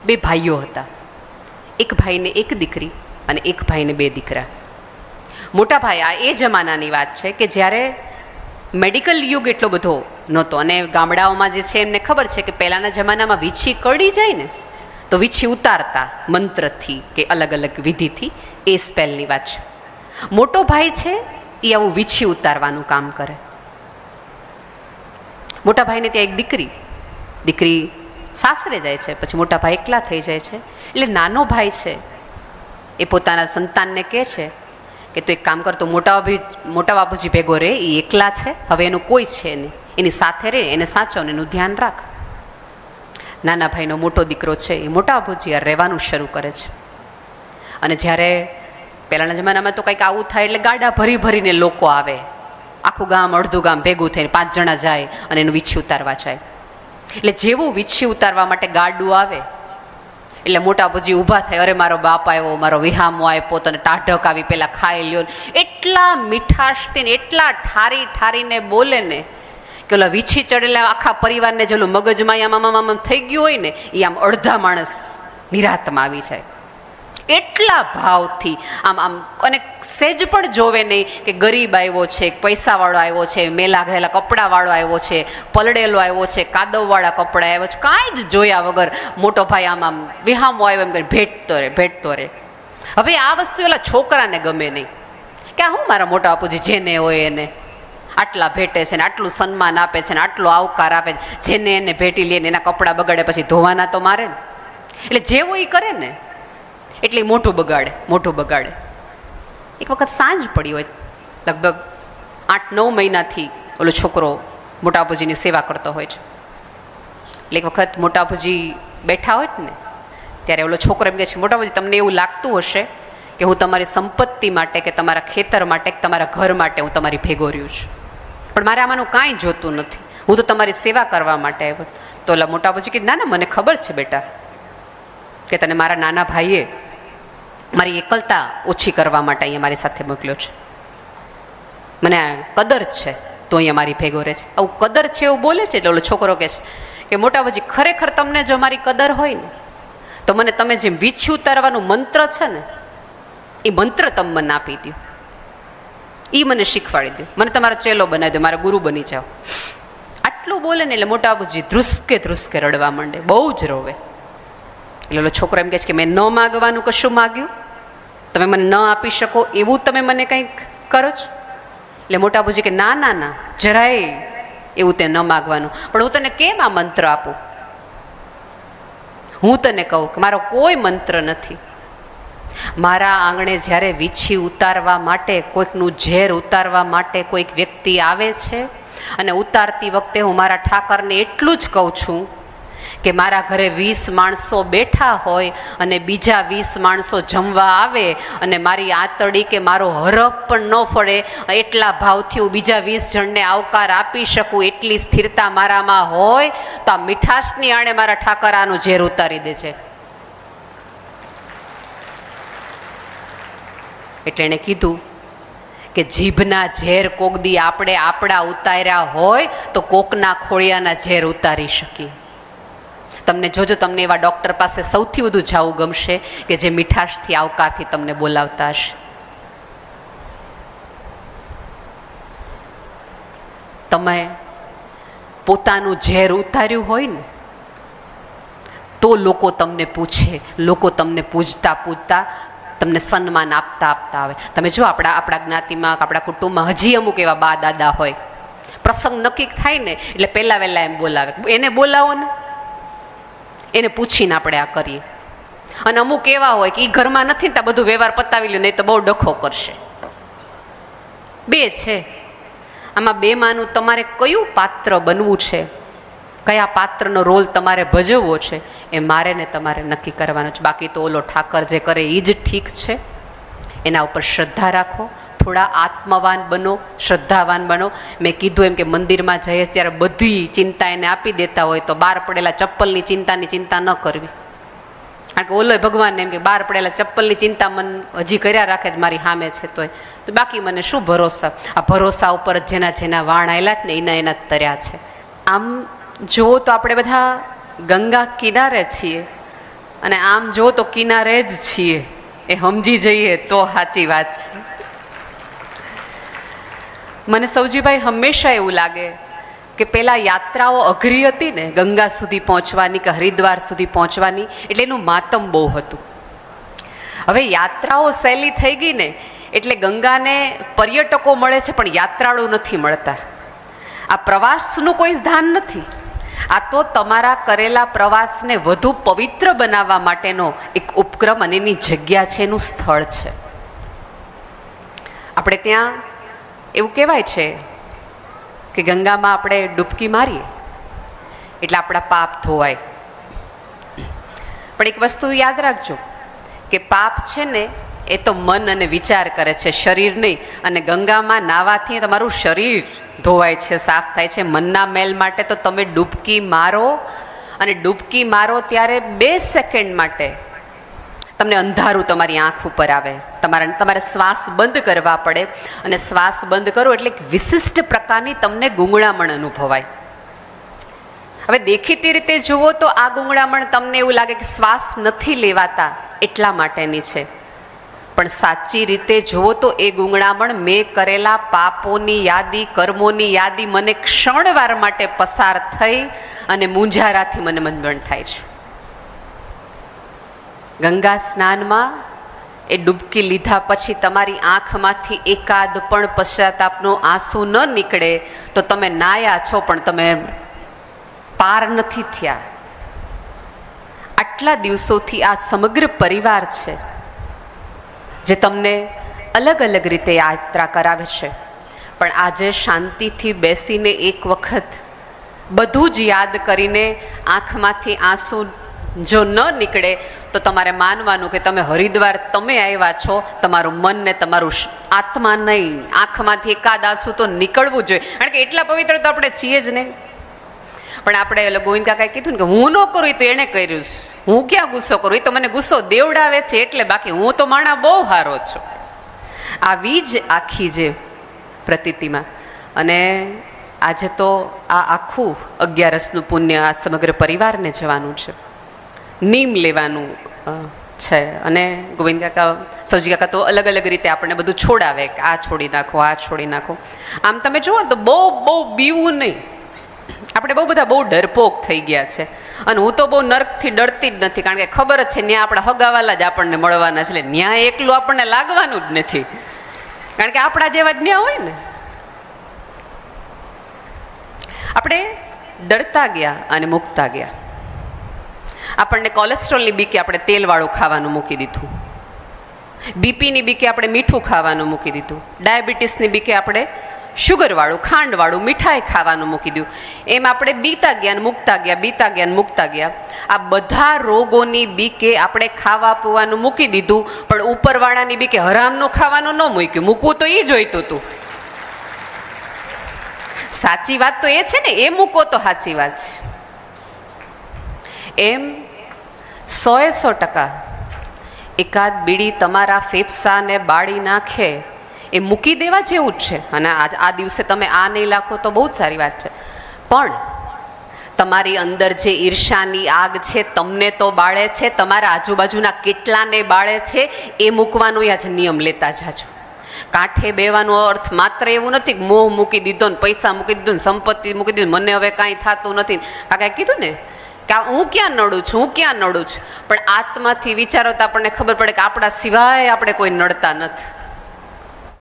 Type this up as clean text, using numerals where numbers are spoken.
બે ભાઈઓ હતા. એક ભાઈને એક દીકરી અને એક ભાઈને બે દીકરા. મોટા ભાઈ, આ એ જમાનાની વાત છે કે જ્યારે મેડિકલ યુગ એટલો બધો નહોતો અને ગામડાઓમાં જે છે એમને ખબર છે કે પહેલાંના જમાનામાં વીછી કરડી જાય ને તો વીછી ઉતારતા મંત્રથી કે અલગ અલગ વિધિથી. એ સ્પેલની વાત છે. મોટો ભાઈ છે એ આવું વીછી ઉતારવાનું કામ કરે. મોટા ભાઈને ત્યાં એક દીકરી સાસરે જાય છે, પછી મોટા ભાઈ એકલા થઈ જાય છે. એટલે નાનો ભાઈ છે એ પોતાના સંતાનને કહે છે કે તું એક કામ કર, તો મોટા બાપુજી ભેગો રહે, એ એકલા છે, હવે એનું કોઈ છે નહીં, એની સાથે રહે, એને સાચવને એનું ધ્યાન રાખ. નાના ભાઈનો મોટો દીકરો છે એ મોટા બાપુજી યાર રહેવાનું શરૂ કરે છે. અને જ્યારે પહેલાંના જમાનામાં તો કંઈક આવું થાય એટલે ગાડા ભરી ભરીને લોકો આવે, આખું ગામ અડધું ગામ ભેગું થઈને 5 જણા જાય અને એનું વીછી ઉતારવા જાય. એટલે જેવું વીછી ઉતારવા માટે ગાડું આવે એટલે મોટા બાપુજી ઊભા થાય, અરે મારો બાપ આવ્યો, મારો વિહામો આપ્યો, તને ટાઢક આવી પહેલાં ખાઈ લ્યો. એટલા મીઠાશથી ને એટલા ઠારીને બોલે ને કે ઓલા વીછી ચડેલા આખા પરિવારને જેલું મગજમાં આમ થઈ ગયું હોય ને એ આમ અડધા માણસ નિરાતમાં આવી જાય. એટલા ભાવથી આમ અને સેજ પણ જોવે નહીં કે ગરીબ આવ્યો છે, પૈસાવાળો આવ્યો છે, મેલા ગયેલા કપડાવાળો આવ્યો છે, પલળેલો આવ્યો છે, કાદવવાળા કપડાં આવ્યો છે, કાંઈ જ જોયા વગર મોટો ભાઈ આમ વિહામો આવ્યો એમ કરી ભેટતો રહે. હવે આ વસ્તુ એલા છોકરાને ગમે નહીં કે આ હું મારા મોટા બાપુજી જેને હોય એને આટલા ભેટે છે ને આટલું સન્માન આપે છે ને આટલો આવકાર આપે છે, જેને એને ભેટી લે ને એના કપડાં બગાડે પછી ધોવાના તો મારે ને. એટલે જેવું એ કરે ને એટલે મોઢું બગાડે. એક વખત સાંજ પડી હોય, લગભગ 8-9 મહિનાથી ઓલો છોકરો મોટા બાપુજીની સેવા કરતો હોય છે. એટલે એક વખત મોટા બાપુજી બેઠા હોય ને ત્યારે ઓલો છોકરો એમ કહે છે, મોટા બાપુજી તમને એવું લાગતું હશે કે હું તમારી સંપત્તિ માટે કે તમારા ખેતર માટે કે તમારા ઘર માટે હું તમારી ભેગો રહ્યું છું, પણ મારે આમાંનું કાંઈ જોતું નથી, હું તો તમારી સેવા કરવા માટે આવ્યો. તો ઓલા મોટા બાપુજી કે ના મને ખબર છે બેટા કે તને મારા નાના ભાઈએ મારી એકલતા ઓછી કરવા માટે અહીંયા મારી સાથે મોકલ્યો છે, મને કદર છે તો અહીંયા મારી ભેગો રહે છે. આવું કદર છે એવું બોલે છે એટલે ઓલો છોકરો કહે છે કે મોટા બાપુજી ખરેખર તમને જો મારી કદર હોય ને તો મને તમે જેમ વીછી ઉતારવાનું મંત્ર છે ને એ મંત્ર તમે મને આપી દો, એ મને શીખવાડી દો, મને તમારો ચેલો બનાવી દો, મારા ગુરુ બની જાઓ. આટલું બોલે ને એટલે મોટા બાપુજી ધ્રુસકે રડવા માંડે, બહુ જ રોવે. એટલે ઓલો છોકરો એમ કહે છે કે મેં ન માગવાનું કશું માગ્યું, તમે મને ન આપી શકો એવું તમે મને કંઈક કરો છો. એટલે મોટા બાપુજી કે ના જરાય એવું તે ન માગવાનું, પણ હું તને કેમ આ મંત્ર આપું? હું તને કહું કે મારો કોઈ મંત્ર નથી. મારા આંગણે જ્યારે વીછી ઉતારવા માટે, કોઈકનું ઝેર ઉતારવા માટે કોઈક વ્યક્તિ આવે છે અને ઉતારતી વખતે હું મારા ઠાકરને એટલું જ કહું છું કે મારા ઘરે 20 માણસો બેઠા હોય અને બીજા 20 માણસો જમવા આવે અને મારી આતડી કે મારો હરફ પણ ન ફળે એટલા ભાવથી હું બીજા 20 જણને આવકાર આપી શકું એટલી સ્થિરતા મારામાં હોય તો આ મીઠાશની આણે મારા ઠાકર આનું ઝેર ઉતારી દે છે. એટલે એણે કીધું કે જીભના ઝેર કોક દી આપણા ઉતાર્યા હોય તો કોકના ખોળિયાના ઝેર ઉતારી શકીએ. તમને જોજો, તમને એવા ડૉક્ટર પાસે સૌથી વધુ જવું ગમશે કે જે મીઠાશથી આવકારથી તમને બોલાવતા હશે. તમે પોતાનું ઝેર ઉતાર્યું હોય ને તો લોકો તમને પૂછે, લોકો તમને પૂજતા તમને સન્માન આપતા આવે. તમે જો આપણા જ્ઞાતિમાં, આપણા કુટુંબમાં હજી અમુક એવા બા દાદા હોય, પ્રસંગ નક્કી થાય ને એટલે પહેલાં વહેલા એમ બોલાવે, એને બોલાવો ને, એને પૂછીને આપણે આ કરીએ. અને અમુક એવા હોય કે એ ઘરમાં નથી ને ત્યાં બધું વ્યવહાર પતાવી લે, નહીં તો બહુ ડખો કરશે. બે છે, આમાં બેમાંનું તમારે કયું પાત્ર બનવું છે, કયા પાત્રનો રોલ તમારે ભજવવો છે એ મારે ને તમારે નક્કી કરવાનો છે. બાકી તો ઓલો ઠાકર જે કરે એ જ ઠીક છે. એના ઉપર શ્રદ્ધા રાખો, થોડા આત્મવાન બનો, શ્રદ્ધાવાન બનો. મેં કીધું એમ કે મંદિરમાં જઈએ ત્યારે બધી ચિંતા એને આપી દેતા હોય તો બહાર પડેલા ચપ્પલની ચિંતા ન કરવી. કારણ કે ઓલો ભગવાનને એમ કે બહાર પડેલા ચપ્પલની ચિંતા મન હજી કર્યા રાખે જ મારી સામે છે તો બાકી મને શું ભરોસા? આ ભરોસા ઉપર જ જેના વાણ આવેલા ને એના જ તર્યા છે. આમ જુઓ તો આપણે બધા ગંગા કિનારે છીએ અને આમ જો તો કિનારે જ છીએ, એ સમજી જઈએ તો સાચી વાત છે. મને સૌજીભાઈ હંમેશા એવું લાગે કે પેલા યાત્રાઓ અઘરી હતી ને, ગંગા સુધી પહોંચવાની કે હરિદ્વાર સુધી પહોંચવાની, એટલે એનું માતમ બહુ હતું. હવે યાત્રાઓ સહેલી થઈ ગઈ ને એટલે ગંગાને પર્યટકો મળે છે પણ યાત્રાળુ નથી મળતા. આ પ્રવાસનું કોઈ ધ્યાન નથી. આ તો તમારા કરેલા પ્રવાસને વધુ પવિત્ર બનાવવા માટેનો એક ઉપક્રમ અને એની જગ્યા છે, એનું સ્થળ છે. આપણે ત્યાં એવું કહેવાય છે કે ગંગામાં આપણે ડૂબકી મારીએ એટલે આપણા પાપ ધોવાય. પણ એક વસ્તુ યાદ રાખજો કે પાપ છે ને એ તો મન અને વિચાર કરે છે, શરીર નહીં. અને ગંગામાં નાહવાથી તમારું શરીર ધોવાય છે, સાફ થાય છે. મનના મેલ માટે તો તમે ડૂબકી મારો, અને ડૂબકી મારો ત્યારે 2 સેકન્ડ માટે તમને અંધારું તમારી આંખ ઉપર આવે, તમારે શ્વાસ બંધ કરવા પડે, અને શ્વાસ બંધ કરો એટલે એક વિશિષ્ટ પ્રકારની તમને ગૂંગળામણ અનુભવાય. હવે દેખીતી રીતે જુઓ તો આ ગૂંગળામણ તમને એવું લાગે કે શ્વાસ નથી લેવાતા એટલા માટેની છે, પણ સાચી રીતે જુઓ તો એ ગૂંગળામણ મેં કરેલા પાપોની યાદી, કર્મોની યાદી મને ક્ષણવાર માટે પસાર થઈ અને મૂંઝારાથી મને મંજણ થાય છે. ગંગા સ્નાનમાં એ ડૂબકી લીધા પછી તમારી આંખમાંથી એકાદ પણ પશ્ચાતાપનો આંસુ ન નીકળે તો તમે નાયા છો પણ તમે પાર નથી થયા. આટલા દિવસોથી આ સમગ્ર પરિવાર છે જે તમને અલગ અલગ રીતે યાત્રા કરાવે છે, પણ આજે શાંતિથી બેસીને એક વખત બધું જ યાદ કરીને આંખમાંથી આંસુ જો ન નીકળે તો તમારે માનવાનું કે તમે હરિદ્વાર તમે આવ્યા છો, તમારું મન ને તમારું આત્મા નહીં. આંખમાંથી એકાદ આંસુ તો નીકળવું જોઈએ, કારણ કે એટલા પવિત્ર તો આપણે છીએ જ નહીં. પણ આપણે ગોવિંદ કાકાએ કીધું ને કે હું ન કરું તો એણે કર્યું, હું ક્યાં ગુસ્સો કરું, એ તો મને ગુસ્સો દેવડાવે છે એટલે, બાકી હું તો માણા બહુ સારો છું. આવી જ આખી જે પ્રતીતિમાં. અને આજે તો આ આખું 11રસનું પુણ્ય આ સમગ્ર પરિવારને જવાનું છે, નીમ લેવાનું છે. અને ગોવિંદ કાકા, સૌજી કાકા તો અલગ અલગ રીતે આપણને બધું છોડાવે કે આ છોડી નાખો, આ છોડી નાખો. આમ તમે જુઓ તો બહુ બીવું નહીં. આપણે બહુ ડરપોક થઈ ગયા છે, અને હું તો બહુ નર્કથી ડરતી જ નથી, કારણ કે ખબર જ છે ત્યાં આપણા હગાવાલા જ આપણને મળવાના છે, એટલે ન્યાય એકલું આપણને લાગવાનું જ નથી, કારણ કે આપણા જેવા જ ન્યા હોય ને. આપણે ડરતા ગયા અને મૂકતા ગયા. આપણને કોલેસ્ટ્રોલની બીકે આપણે તેલવાળું ખાવાનું મૂકી દીધું, બીપીની બીકે આપણે મીઠું ખાવાનું મૂકી દીધું, ડાયાબિટીસની બીકે આપણે શુગરવાળું, ખાંડવાળું, મીઠાઈ ખાવાનું મૂકી દીધું. એમ આપણે બીતા ગયા મૂકતા ગયા, બીતા ગયા મૂકતા ગયા. આ બધા રોગોની બીકે આપણે ખાવા પીવાનું મૂકી દીધું, પણ ઉપરવાળાની બીકે હરામનું ખાવાનું ન મૂક્યું. મૂકવું તો એ જોઈતું હતું. સાચી વાત તો એ છે ને, એ મૂકો તો સાચી વાત છે. એમ 100% એકાદ બીડી તમારા ફેફસાને બાળી નાખે એ મૂકી દેવા જેવું જ છે. અને આ દિવસે તમે આ નહીં લાખો તો બહુ જ સારી વાત છે, પણ તમારી અંદર જે ઈર્ષાની આગ છે તમને તો બાળે છે, તમારા આજુબાજુના કેટલાને બાળે છે, એ મૂકવાનો જ નિયમ લેતા જાજો. કાંઠે બેવાનો અર્થ માત્ર એવું નથી કે મોહ મૂકી દીધો ને, પૈસા મૂકી દીધો ને, સંપત્તિ મૂકી દીધું, મને હવે કાંઈ થતું નથી. કાકાએ કીધું ને કે હું ક્યાં નડું છું, હું ક્યાં નડું છું, પણ આત્માથી વિચારો તો આપણને ખબર પડે કે આપણા સિવાય આપણે કોઈ નડતા નથી.